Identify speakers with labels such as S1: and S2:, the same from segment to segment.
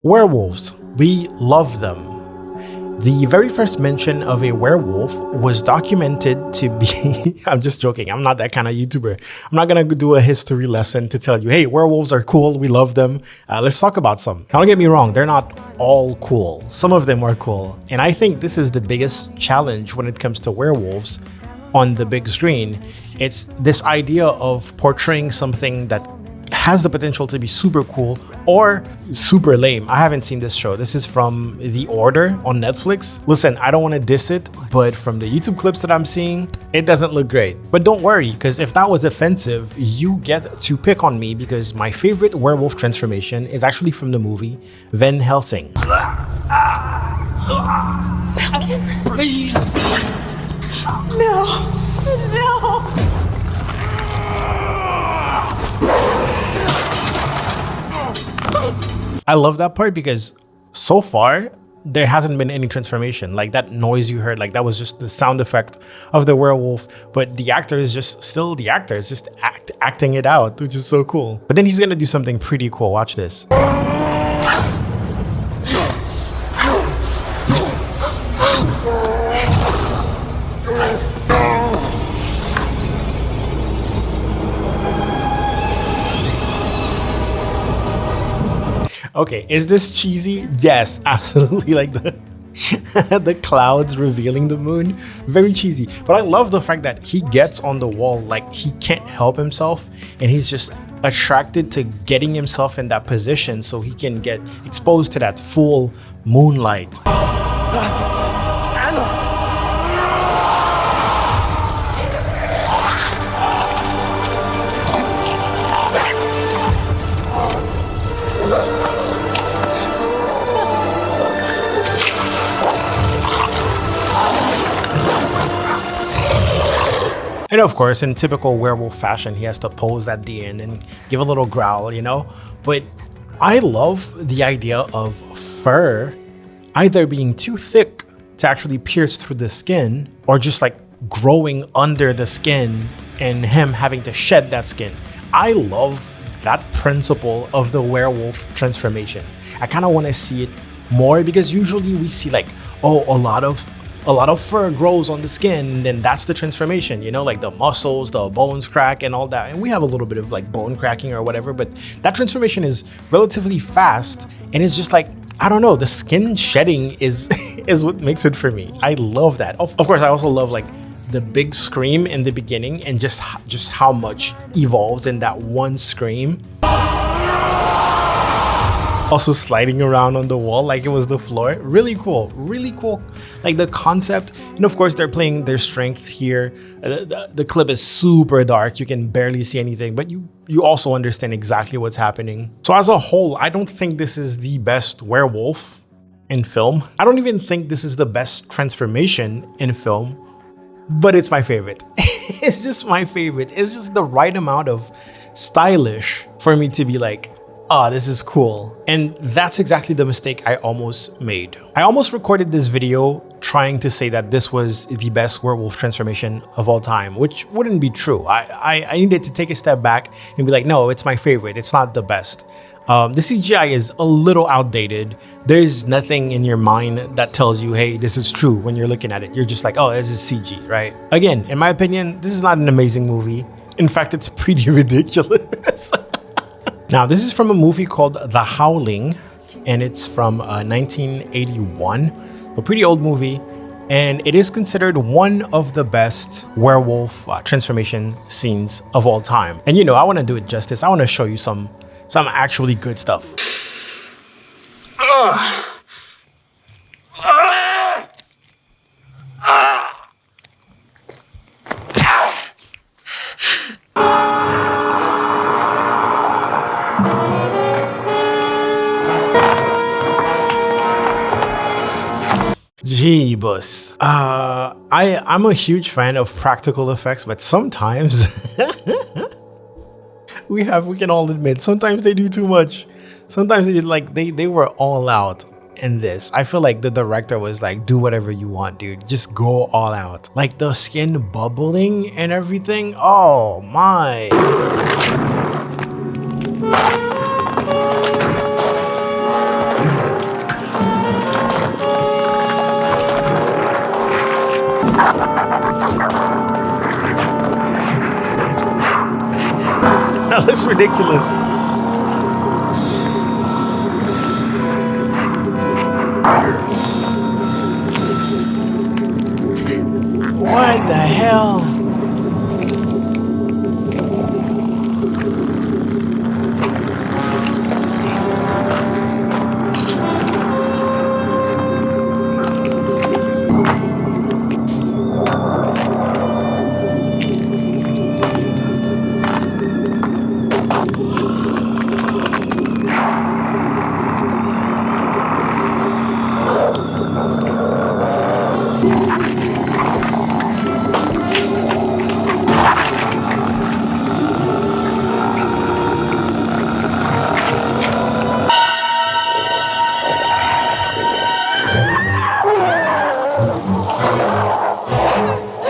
S1: Werewolves, we love them. The very first mention of a werewolf was documented to be, I'm just joking, I'm not that kind of YouTuber. I'm not gonna do a history lesson to tell you, hey, werewolves are cool, we love them. Let's talk about some. Now, don't get me wrong, they're not all cool. Some of them are cool. And I think this is the biggest challenge when it comes to werewolves on the big screen. It's this idea of portraying something that has the potential to be super cool or super lame. I haven't seen this show. This is from The Order on Netflix. Listen, I don't want to diss it, but from the YouTube clips that I'm seeing, it doesn't look great. But don't worry, because if that was offensive, you get to pick on me because my favorite werewolf transformation is actually from the movie Van Helsing.
S2: Falcon? Please! No! No!
S1: I love that part because so far there hasn't been any transformation. Like that noise you heard, like that was just the sound effect of the werewolf, but the actor is just still the actor, is just acting it out, which is so cool. But then he's gonna do something pretty cool. Watch this. Okay, is this cheesy? Yes, absolutely. Like the the clouds revealing the moon, very cheesy. But I love the fact that he gets on the wall like he can't help himself, and he's just attracted to getting himself in that position so he can get exposed to that full moonlight. And of course, in typical werewolf fashion, he has to pose at the end and give a little growl, you know? But I love the idea of fur either being too thick to actually pierce through the skin or just like growing under the skin and him having to shed that skin. I love that principle of the werewolf transformation. I kind of want to see it more because usually we see like, oh, a lot of fur grows on the skin, and then that's the transformation, you know, like the muscles, the bones crack and all that. And we have a little bit of like bone cracking or whatever, but that transformation is relatively fast. And it's just like, I don't know, the skin shedding is what makes it for me. I love that. Of course, I also love like the big scream in the beginning and just how much evolves in that one scream. Also sliding around on the wall like it was the floor. Really cool, like the concept. And of course they're playing their strength here. The clip is super dark, you can barely see anything, but you also understand exactly what's happening. So as a whole, I don't think this is the best werewolf in film. I don't even think this is the best transformation in film, but it's my favorite. It's just my favorite. It's just the right amount of stylish for me to be like, oh, this is cool. And that's exactly the mistake I almost made. I almost recorded this video trying to say that this was the best werewolf transformation of all time, which wouldn't be true. I needed to take a step back and be like, no, it's my favorite. It's not the best. The CGI is a little outdated. There's nothing in your mind that tells you, hey, this is true when you're looking at it. You're just like, oh, this is CG, right? Again, in my opinion, this is not an amazing movie. In fact, it's pretty ridiculous. Now, this is from a movie called The Howling, and it's from 1981, a pretty old movie, and it is considered one of the best werewolf transformation scenes of all time. And you know, I want to do it justice. I want to show you some actually good stuff. Jeebus. I'm a huge fan of practical effects, but sometimes we can all admit, sometimes they do too much. Sometimes they were all out in this. I feel like the director was like, do whatever you want, dude. Just go all out. Like the skin bubbling and everything. Oh my. looks ridiculous. What the hell?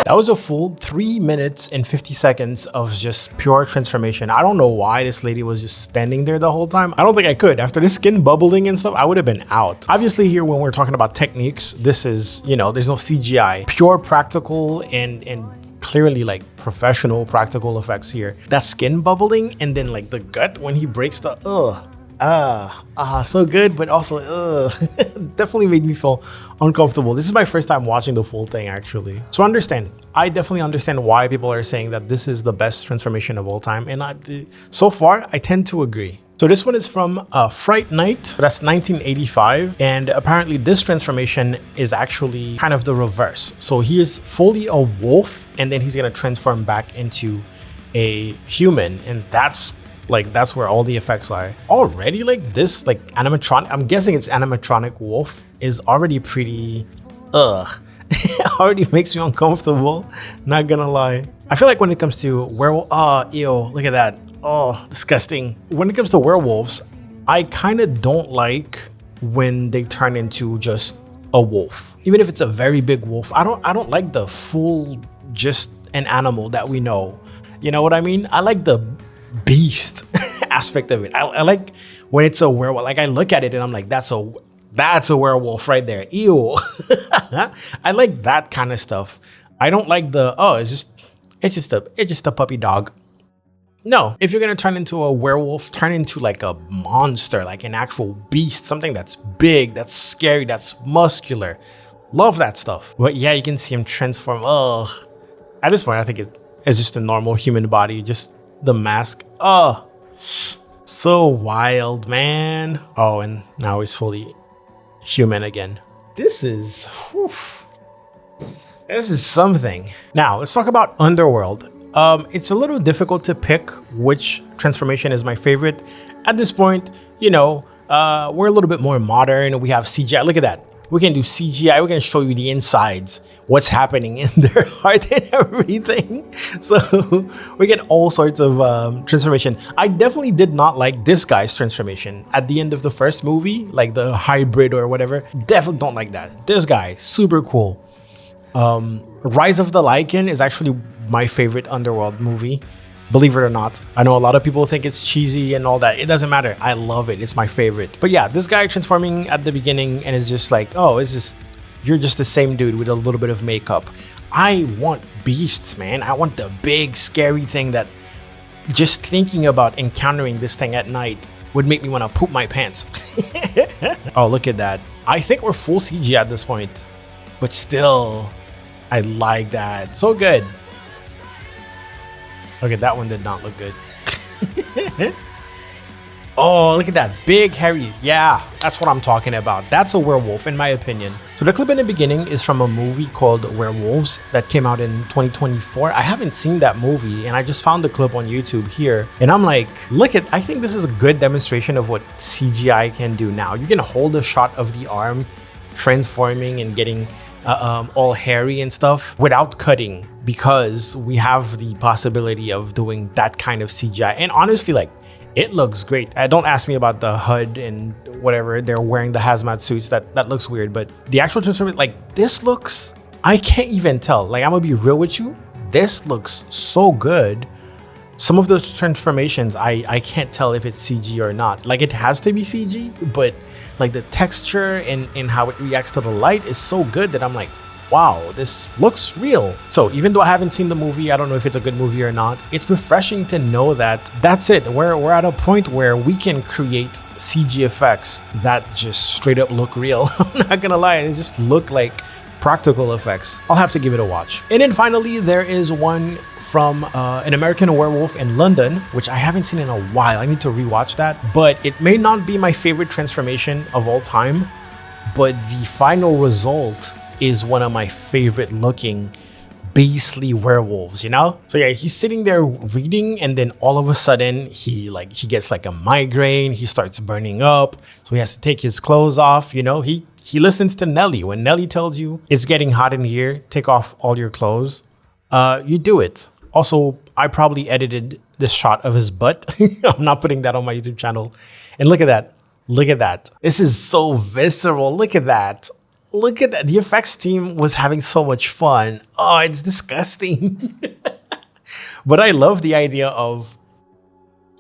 S1: That was a full 3 minutes and 50 seconds of just pure transformation. I don't know why this lady was just standing there the whole time. I don't think I could. After the skin bubbling and stuff, I would have been out. Obviously here when we're talking about techniques, this is, you know, there's no CGI. Pure practical and clearly like professional practical effects here. That skin bubbling and then like the gut when he breaks the so good, but also definitely made me feel uncomfortable. This is my first time watching the full thing actually. So I definitely understand why people are saying that this is the best transformation of all time. And so far, I tend to agree. So this one is from Fright Night. That's 1985. And apparently this transformation is actually kind of the reverse. So he is fully a wolf and then he's gonna transform back into a human. And that's where all the effects are. Already like this, like animatronic, I'm guessing it's animatronic wolf is already pretty, already makes me uncomfortable, not gonna lie. I feel like when it comes to werewolf, ew, look at that. Oh, disgusting. When it comes to werewolves, I kind of don't like when they turn into just a wolf. Even if it's a very big wolf, I don't like the full, just an animal that we know. You know what I mean? I like the beast aspect of it. I like when it's a werewolf. Like I look at it and I'm like, that's a werewolf right there. Ew. I like that kind of stuff. I don't like the it's just a puppy dog. No, if you're gonna turn into a werewolf, turn into like a monster, like an actual beast, something that's big, that's scary, that's muscular. Love that stuff. But yeah, you can see him transform. Oh, at this point, I think it's just a normal human body, just the mask. Oh, so wild, man. Oh, and now he's fully human again. This is something. Now let's talk about Underworld. It's a little difficult to pick which transformation is my favorite. At this point, you know, we're a little bit more modern. We have CGI. Look at that. We can do CGI. We can show you the insides, what's happening in their heart and everything. So we get all sorts of transformation. I definitely did not like this guy's transformation at the end of the first movie, like the hybrid or whatever. Definitely don't like that. This guy, super cool. Rise of the Lycan is actually my favorite Underworld movie. Believe it or not. I know a lot of people think it's cheesy and all that. It doesn't matter. I love it. It's my favorite. But yeah, this guy transforming at the beginning and it's just like, oh, you're just the same dude with a little bit of makeup. I want beasts, man. I want the big, scary thing that just thinking about encountering this thing at night would make me want to poop my pants. Oh, look at that. I think we're full CG at this point. But still, I like that. So good. Okay, that one did not look good. Oh, look at that big hairy. Yeah, that's what I'm talking about. That's a werewolf in my opinion. So the clip in the beginning is from a movie called Werewolves that came out in 2024. I haven't seen that movie and I just found the clip on YouTube here. And I'm like, I think this is a good demonstration of what CGI can do now. You can hold a shot of the arm transforming and getting all hairy and stuff without cutting, because we have the possibility of doing that kind of CGI. And honestly, like, it looks great. Don't ask me about the HUD and whatever they're wearing, the hazmat suits. That looks weird, but the actual transformation, like, this looks, I can't even tell. Like, I'm gonna be real with you, this looks so good. Some of those transformations, I can't tell if it's CG or not. Like, it has to be CG, but like the texture and how it reacts to the light is so good that I'm like, wow, this looks real. So even though I haven't seen the movie, I don't know if it's a good movie or not, it's refreshing to know that that's it. We're at a point where we can create CG effects that just straight up look real. I'm not gonna lie, it just look like practical effects. I'll have to give it a watch. And then finally, there is one from an American Werewolf in London, which I haven't seen in a while. I need to rewatch that, but it may not be my favorite transformation of all time, but the final result is one of my favorite looking beastly werewolves, you know? So yeah, he's sitting there reading, and then all of a sudden he gets like a migraine, he starts burning up, so he has to take his clothes off, you know? He listens to Nelly. When Nelly tells you it's getting hot in here, take off all your clothes, you do it. Also, I probably edited this shot of his butt. I'm not putting that on my YouTube channel. And look at that. Look at that. This is so visceral. Look at that. Look at that. The effects team was having so much fun. Oh, it's disgusting. But I love the idea of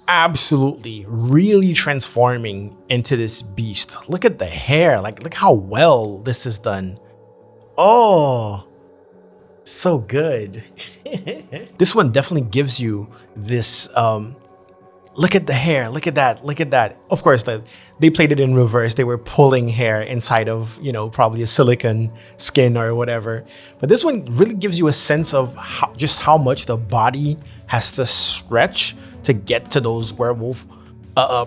S1: absolutely really transforming into this beast. Look at the hair. Like, look how well this is done. Oh, so good. This one definitely gives you this look at the hair, look at that, look at that. Of course, they played it in reverse. They were pulling hair inside of, you know, probably a silicone skin or whatever. But this one really gives you a sense of just how much the body has to stretch to get to those werewolf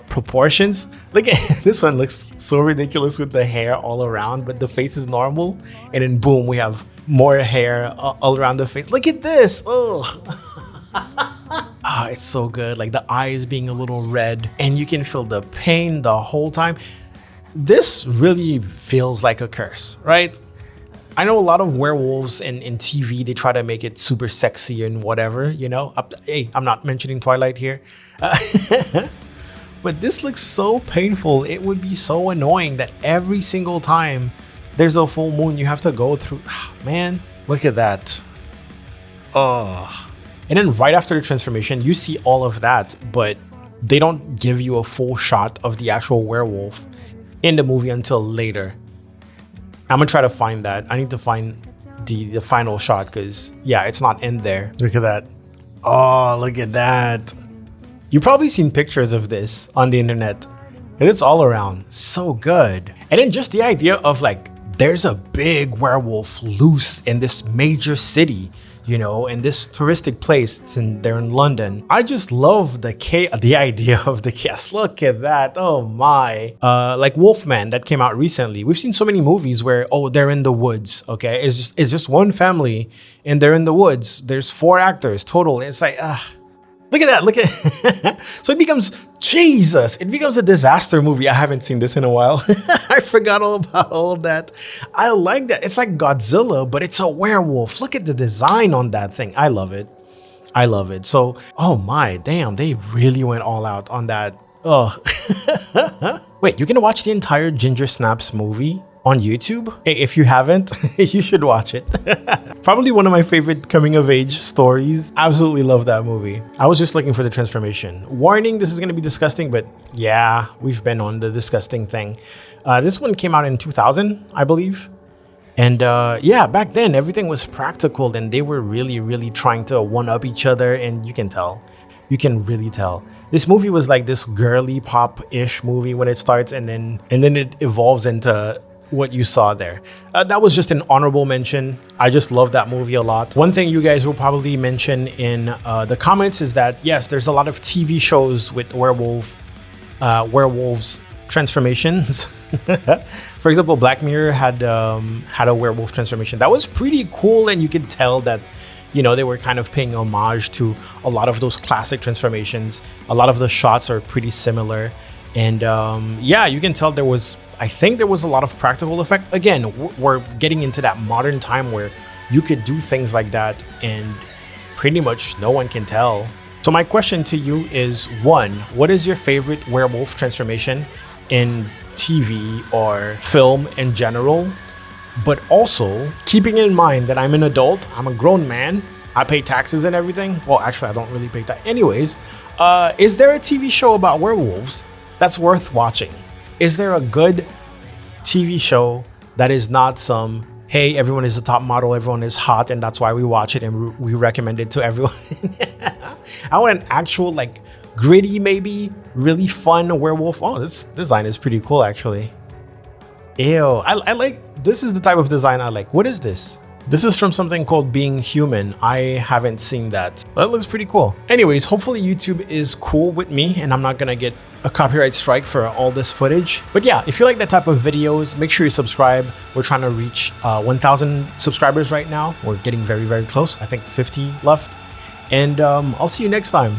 S1: proportions. Look at this one, looks so ridiculous with the hair all around, but the face is normal. And then boom, we have more hair all around the face. Look at this. Oh. Ah, it's so good. Like the eyes being a little red, and you can feel the pain the whole time. This really feels like a curse, right? I know a lot of werewolves in TV, they try to make it super sexy and whatever, you know. Hey, I'm not mentioning Twilight here. But this looks so painful. It would be so annoying that every single time there's a full moon, you have to go through. Man, look at that. Oh. And then right after the transformation, you see all of that, but they don't give you a full shot of the actual werewolf in the movie until later. I'm gonna try to find that. I need to find the final shot because, yeah, it's not in there. Look at that. Oh, look at that. You've probably seen pictures of this on the internet and it's all around. So good. And then just the idea of like, there's a big werewolf loose in this major city, you know, in this touristic place. They're in London. I just love the idea of the chaos. Look at that. Oh my. Like Wolfman that came out recently. We've seen so many movies where, oh, they're in the woods. Okay, it's just one family and they're in the woods. There's 4 actors total. It's like, look at that. Look at so it becomes Jesus. It becomes a disaster movie. I haven't seen this in a while. I forgot all about all of that. I like that. It's like Godzilla, but it's a werewolf. Look at the design on that thing. I love it. I love it. So, oh my, damn, they really went all out on that. Oh. Wait, you can watch the entire Ginger Snaps movie on YouTube? Hey, if you haven't, you should watch it. Probably one of my favorite coming of age stories. Absolutely love that movie. I was just looking for the transformation. Warning, this is going to be disgusting, but yeah, we've been on the disgusting thing. This one came out in 2000, I believe. And yeah, back then everything was practical and they were really, really trying to one-up each other, and you can tell. You can really tell. This movie was like this girly pop-ish movie when it starts, and then it evolves into what you saw there. That was just an honorable mention. I just love that movie a lot. One thing you guys will probably mention in the comments is that yes, there's a lot of TV shows with werewolves transformations. For example, Black Mirror had a werewolf transformation that was pretty cool, and you could tell that, you know, they were kind of paying homage to a lot of those classic transformations. A lot of the shots are pretty similar, and yeah, you can tell I think there was a lot of practical effect. Again, we're getting into that modern time where you could do things like that and pretty much no one can tell. So my question to you is, 1, what is your favorite werewolf transformation in TV or film in general? But also, keeping in mind that I'm an adult, I'm a grown man, I pay taxes and everything. Well, actually, I don't really pay taxes. Anyways, is there a TV show about werewolves that's worth watching? Is there a good TV show that is not some hey, everyone is a top model, everyone is hot, and that's why we watch it and we recommend it to everyone. I want an actual like gritty, maybe really fun werewolf. Oh, this design is pretty cool actually. Ew, I like, this is the type of design I like. What is this? This is from something called Being Human. I haven't seen that. That looks pretty cool. Anyways, hopefully YouTube is cool with me and I'm not gonna get a copyright strike for all this footage. But yeah, if you like that type of videos, make sure you subscribe. We're trying to reach 1,000 subscribers right now. We're getting very, very close. I think 50 left. And I'll see you next time.